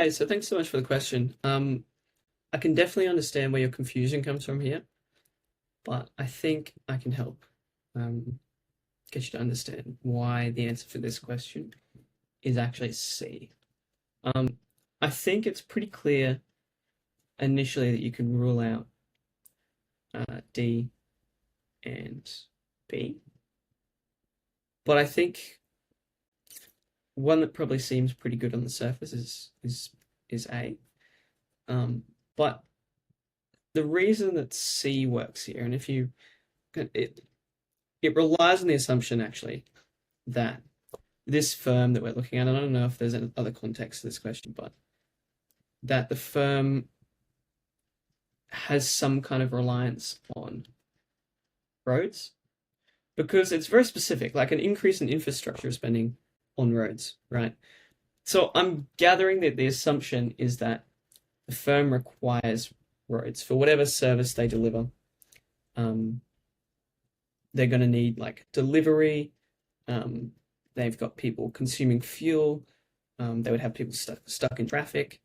Hey, so thanks so much for the question. I can definitely understand where your confusion comes from here, but I think I can help um, get you to understand why the answer for this question is actually C. Um, I think it's pretty clear initially that you can rule out D and B, but I think one that probably seems pretty good on the surface is A. Um, but the reason that C works here, and if you it it relies on the assumption actually that this firm that we're looking at, and I don't know if there's any other context to this question, but that the firm has some kind of reliance on roads because it's very specific, like an increase in infrastructure spending on roads, right? So I'm gathering that the assumption is that the firm requires roads for whatever service they deliver. Um, they're going to need like delivery. They've got people consuming fuel. They would have people stuck in traffic.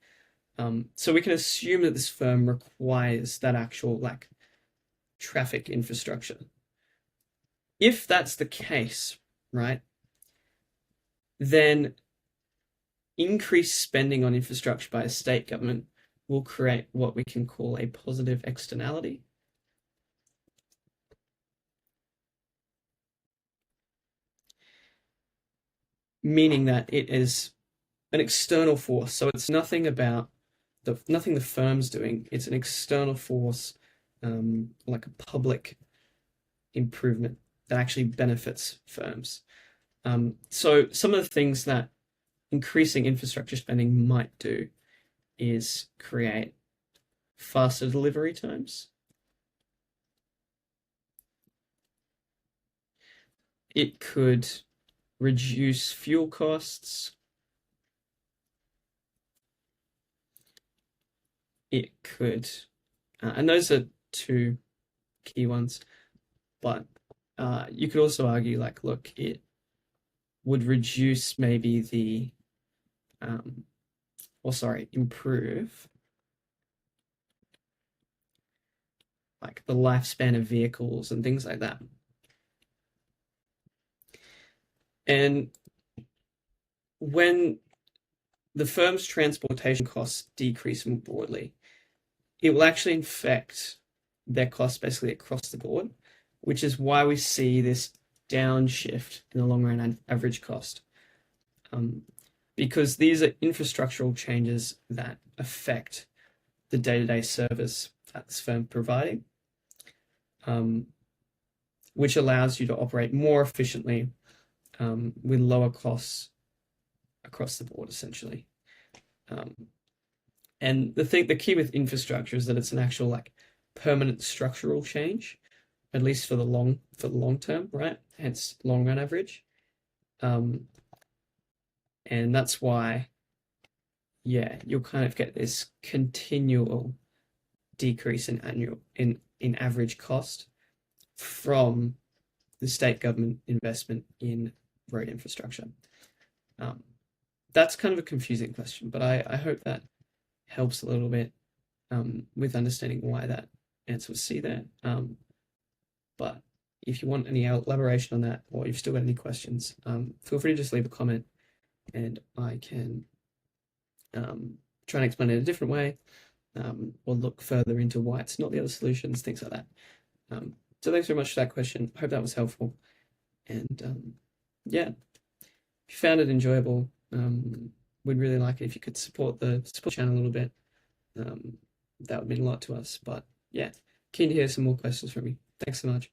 So we can assume that this firm requires that actual like traffic infrastructure. If that's the case, right, then increased spending on infrastructure by a state government will create what we can call a positive externality. Meaning that it is an external force. So it's nothing about nothing the firm's doing. It's an external force, like a public improvement that actually benefits firms. So some of the things that increasing infrastructure spending might do is create faster delivery times. It could reduce fuel costs. It could, and those are two key ones, but you could also argue like, look, it would reduce maybe the, improve like the lifespan of vehicles and things like that. And when the firm's transportation costs decrease more broadly, it will actually infect their costs basically across the board, which is why we see this downshift in the long run average cost. Because these are infrastructural changes that affect the day-to-day service that this firm providing, which allows you to operate more efficiently with lower costs across the board, essentially. And the key with infrastructure is that it's an actual like permanent structural change, at least for the long term, right? Hence long run average. And that's why, yeah, you'll kind of get this continual decrease in average cost from the state government investment in road infrastructure. That's kind of a confusing question, but I hope that helps a little bit with understanding why that answer was C there. But if you want any elaboration on that, or you've still got any questions, feel free to just leave a comment and I can try and explain it in a different way, or look further into why it's not the other solutions, things like that. So thanks very much for that question. Hope that was helpful. And yeah, if you found it enjoyable, we'd really like it if you could support the channel a little bit. That would mean a lot to us. But yeah, keen to hear some more questions from you. Thanks so much.